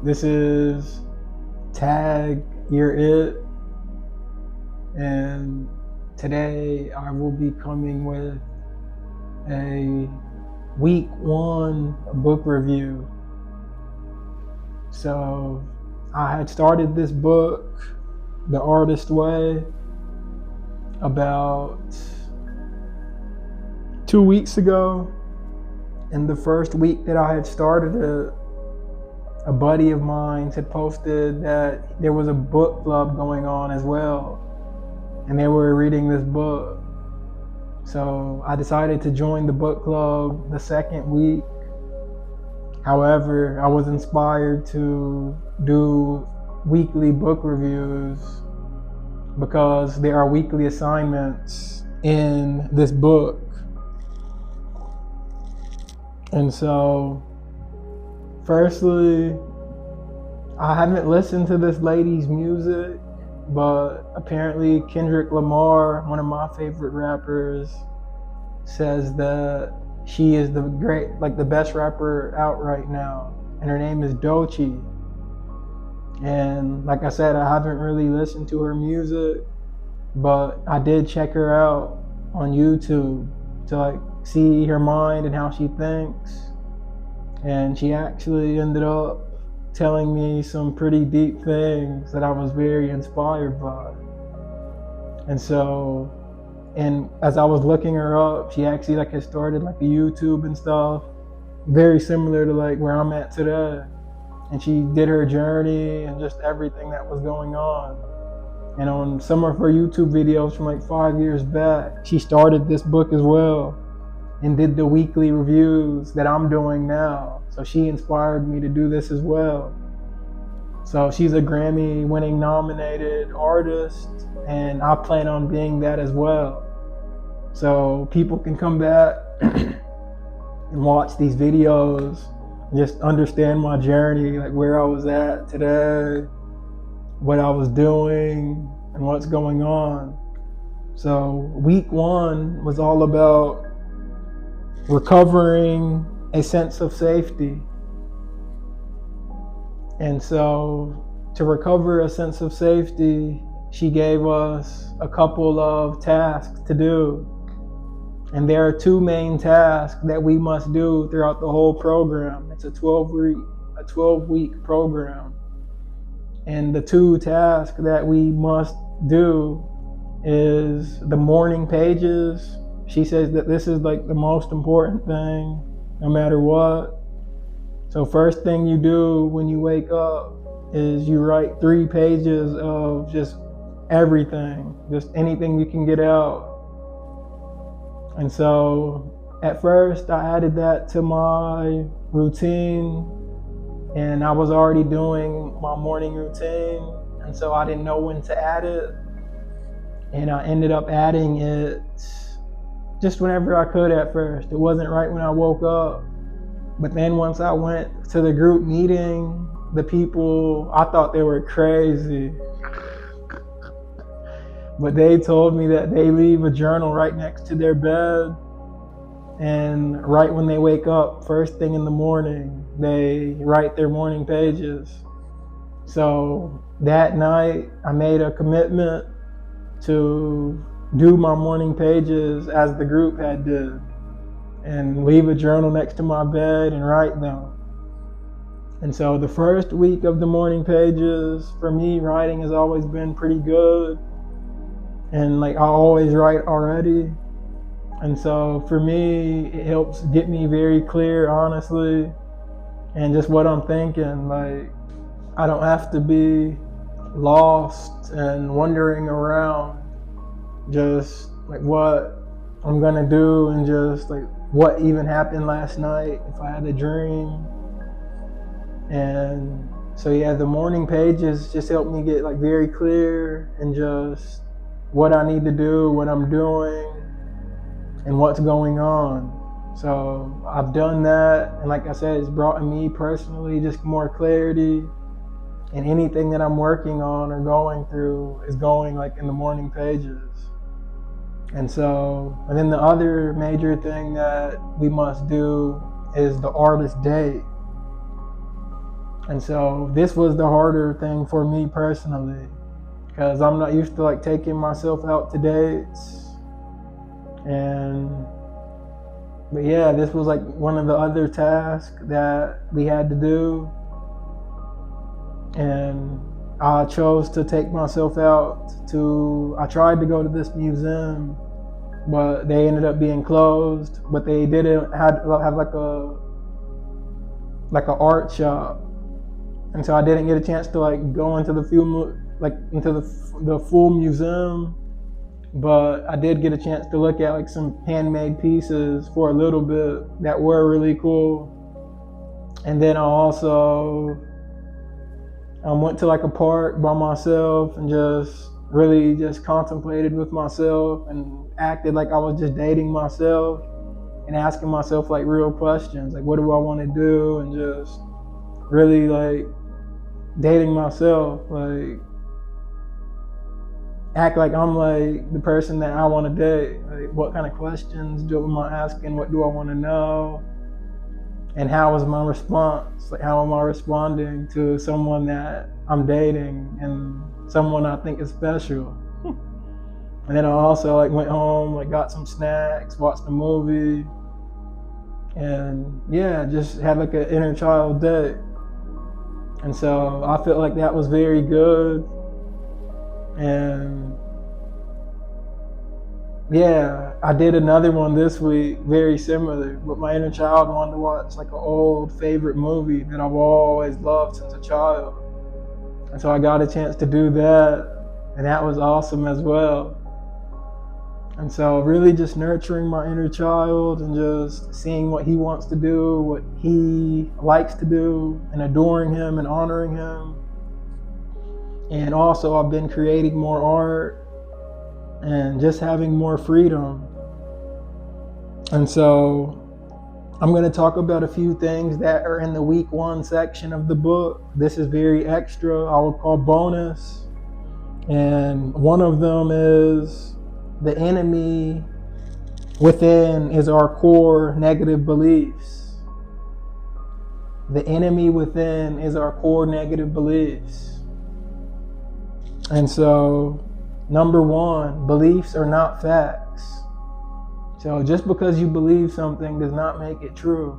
This is Tag You're It, and today I will be coming with a week 1 book review. So I had started this book, The Artist Way, about 2 weeks ago. And the first week that I had started it, a buddy of mine had posted that there was a book club going on as well, and they were reading this book. So I decided to join the book club the second week. However, I was inspired to do weekly book reviews because there are weekly assignments in this book. And so, firstly, I haven't listened to this lady's music, but apparently Kendrick Lamar, one of my favorite rappers, says that she is the best rapper out right now, and her name is Doechii. And like I said, I haven't really listened to her music, but I did check her out on YouTube to see her mind and how she thinks. And she actually ended up telling me some pretty deep things that I was very inspired by. And so, and as I was looking her up, she actually had started a YouTube and stuff, very similar to where I'm at today. And she did her journey and just everything that was going on. And on some of her YouTube videos from 5 years back, she started this book as well and did the weekly reviews that I'm doing now. So she inspired me to do this as well. So she's a Grammy-winning nominated artist, and I plan on being that as well. So people can come back and watch these videos, and just understand my journey, where I was at today, what I was doing, and what's going on. So week 1 was all about recovering a sense of safety. And so to recover a sense of safety, she gave us a couple of tasks to do. And there are 2 main tasks that we must do throughout the whole program. It's a 12-week program. And the 2 tasks that we must do is the morning pages. She says that this is the most important thing, no matter what. So first thing you do when you wake up is you write 3 pages of just everything, just anything you can get out. And so at first I added that to my routine, and I was already doing my morning routine, and so I didn't know when to add it. And I ended up adding it just whenever I could at first. It wasn't right when I woke up. But then once I went to the group meeting, the people, I thought they were crazy. But they told me that they leave a journal right next to their bed. And right when they wake up, first thing in the morning, they write their morning pages. So that night, I made a commitment to do my morning pages as the group had did, and leave a journal next to my bed and write them. And so the first week of the morning pages, for me, writing has always been pretty good. And I always write already. And so for me, it helps get me very clear, honestly, and just what I'm thinking. I don't have to be lost and wandering around just what I'm gonna do, and just what even happened last night, if I had a dream. And so the morning pages just help me get very clear and just what I need to do, what I'm doing, and what's going on. So I've done that, and like I said, it's brought me personally just more clarity, and anything that I'm working on or going through is going in the morning pages. And then the other major thing that we must do is the artist date. And so this was the harder thing for me personally, because I'm not used to like taking myself out to dates. But yeah, this was like one of the other tasks that we had to do. And I chose to take myself out I tried to go to this museum, but they ended up being closed. But they didn't have like a art shop. And so I didn't get a chance to like go into the full museum, but I did get a chance to look at like some handmade pieces for a little bit that were really cool. And then I also went to like a park by myself and just really just contemplated with myself and acted like I was just dating myself and asking myself like real questions, like what do I want to do, and just really like dating myself, like act like I'm like the person that I want to date. Like what kind of questions am I asking? What do I want to know? And how is my response? Like how am I responding to someone that I'm dating and someone I think is special? And then I also like went home, like got some snacks, watched a movie, and yeah, just had like an inner child date. And so I felt like that was very good. And yeah, I did another one this week, very similar, but my inner child wanted to watch like an old favorite movie that I've always loved since a child. And so I got a chance to do that, and that was awesome as well. And so really just nurturing my inner child and just seeing what he wants to do, what he likes to do, and adoring him and honoring him. And also I've been creating more art and just having more freedom. And so I'm going to talk about a few things that are in the week 1 section of the book. This is very extra, I would call bonus. And one of them is the enemy within is our core negative beliefs. The enemy within is our core negative beliefs. And so, number 1, beliefs are not facts. So just because you believe something does not make it true.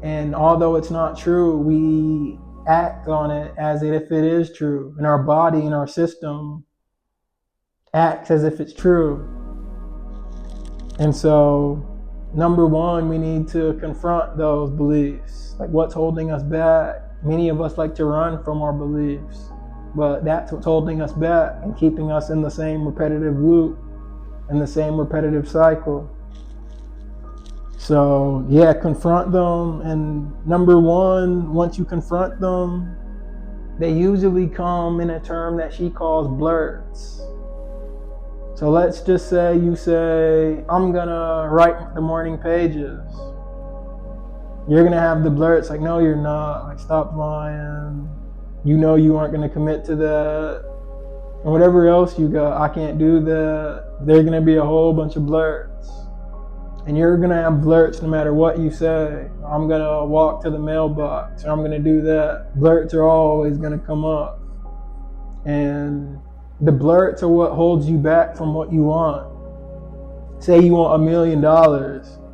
And although it's not true, we act on it as if it is true. And our body and our system acts as if it's true. And so, number 1, we need to confront those beliefs. Like what's holding us back. Many of us like to run from our beliefs, but that's what's holding us back and keeping us in the same repetitive loop and the same repetitive cycle. So yeah, confront them. And number 1, once you confront them, they usually come in a term that she calls blurts. So let's just say you say, I'm gonna write the morning pages. You're gonna have the blurts like, no, you're not. Like, stop lying. You know you aren't gonna commit to that. And whatever else you got, I can't do that. There's gonna be a whole bunch of blurts. And you're gonna have blurts no matter what you say. I'm gonna walk to the mailbox, or I'm gonna do that. Blurts are always gonna come up. And the blurts are what holds you back from what you want. Say you want $1 million.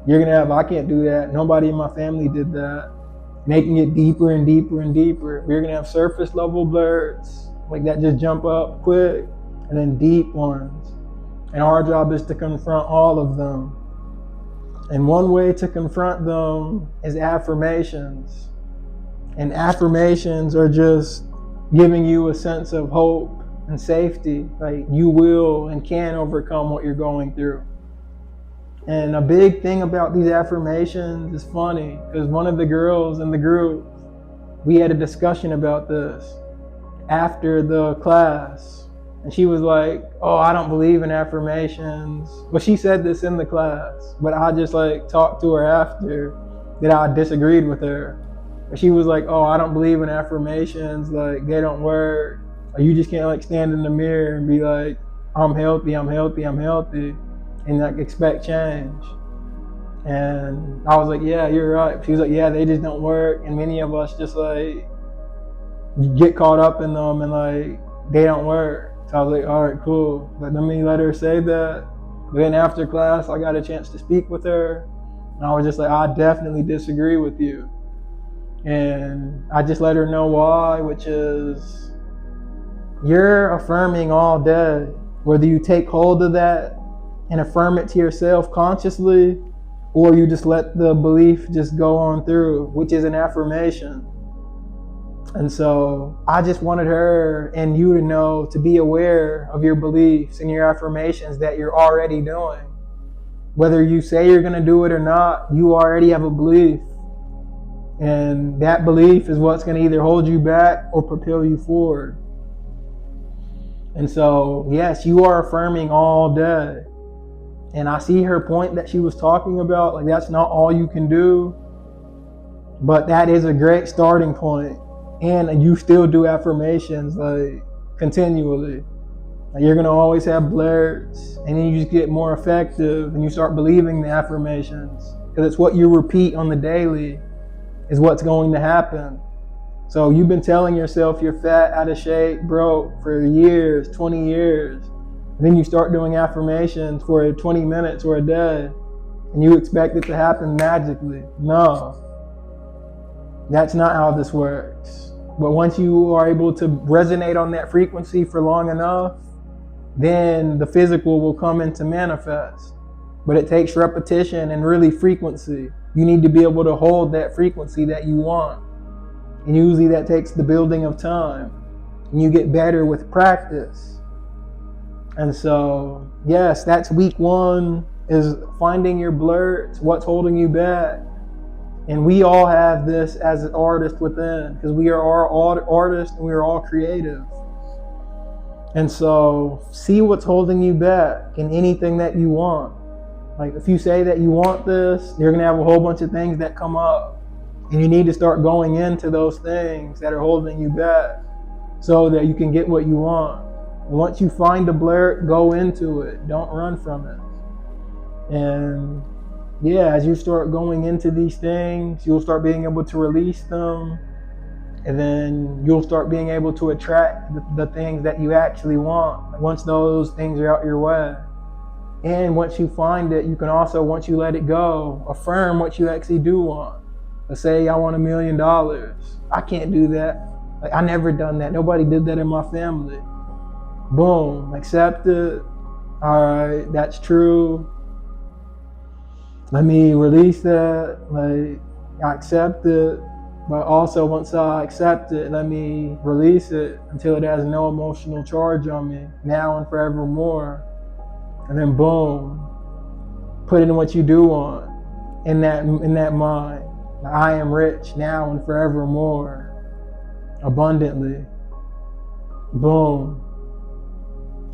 You're gonna have, I can't do that. Nobody in my family did that. Making it deeper and deeper and deeper. We're gonna have surface level blurts, like that just jump up quick, and then deep ones. And our job is to confront all of them. And one way to confront them is affirmations. And affirmations are just giving you a sense of hope and safety, like you will and can overcome what you're going through. And a big thing about these affirmations is funny, because one of the girls in the group, we had a discussion about this after the class, and she was like, oh, I don't believe in affirmations. Well, she said this in the class, but I just like talked to her after that I disagreed with her. But she was like, oh, I don't believe in affirmations, like they don't work. Or you just can't like stand in the mirror and be like, I'm healthy, I'm healthy, I'm healthy, and like expect change. And I was like, yeah, you're right. She was like, yeah, they just don't work. And many of us just like get caught up in them and like they don't work. So I was like, all right, cool. But let me let her say that. But then after class, I got a chance to speak with her. And I was just like, I definitely disagree with you. And I just let her know why, which is you're affirming all day. Whether you take hold of that and affirm it to yourself consciously, or you just let the belief just go on through, which is an affirmation. And so I just wanted her and you to know, to be aware of your beliefs and your affirmations that you're already doing. Whether you say you're going to do it or not, you already have a belief. And that belief is what's going to either hold you back or propel you forward. And so, yes, you are affirming all day. And I see her point that she was talking about, like that's not all you can do, but that is a great starting point. And you still do affirmations like continually. Like you're gonna always have blurts, and then you just get more effective and you start believing the affirmations. Because it's what you repeat on the daily is what's going to happen. So you've been telling yourself you're fat, out of shape, broke for years, 20 years. And then you start doing affirmations for 20 minutes or a day, and you expect it to happen magically. No, that's not how this works. But once you are able to resonate on that frequency for long enough, then the physical will come into manifest. But it takes repetition and really frequency. You need to be able to hold that frequency that you want. And usually that takes the building of time. And you get better with practice. And so, yes, that's week 1, is finding your blurts, what's holding you back. And we all have this as an artist within, because we are all artists and we are all creative. And so see what's holding you back in anything that you want. Like if you say that you want this, you're going to have a whole bunch of things that come up. And you need to start going into those things that are holding you back so that you can get what you want. Once you find the blurt, go into it. Don't run from it. And yeah, as you start going into these things, you'll start being able to release them. And then you'll start being able to attract the things that you actually want once those things are out your way. And once you find it, you can also, once you let it go, affirm what you actually do want. Let's say I want $1 million. I can't do that. Like I never done that. Nobody did that in my family. Boom, accept it. All right, that's true. Let me release that. Like I accept it. But also once I accept it, let me release it until it has no emotional charge on me, now and forevermore. And then boom, put in what you do want in that mind. I am rich now and forevermore, abundantly. Boom.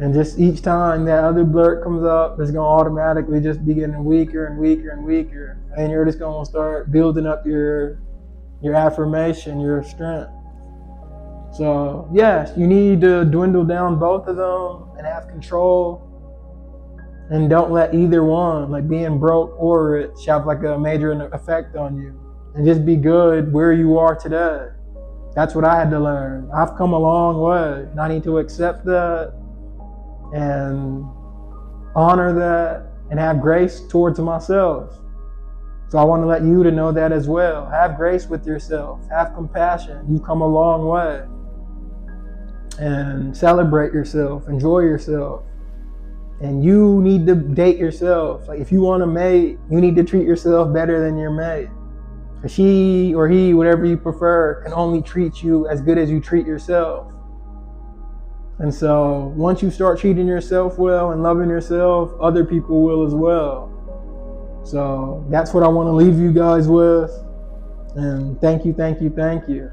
And just each time that other blurt comes up, it's going to automatically just be getting weaker and weaker and weaker. And you're just going to start building up your affirmation, your strength. So yes, you need to dwindle down both of them and have control. And don't let either one, like being broke or rich, have like a major effect on you. And just be good where you are today. That's what I had to learn. I've come a long way, and I need to accept that and honor that and have grace towards myself. So I want to let you to know that as well. Have grace with yourself. Have compassion. You've come a long way. And celebrate yourself. Enjoy yourself. And you need to date yourself. Like if you want a mate, you need to treat yourself better than your mate. She or he, whatever you prefer, can only treat you as good as you treat yourself. And so once you start treating yourself well and loving yourself, other people will as well. So that's what I want to leave you guys with. And thank you, thank you, thank you.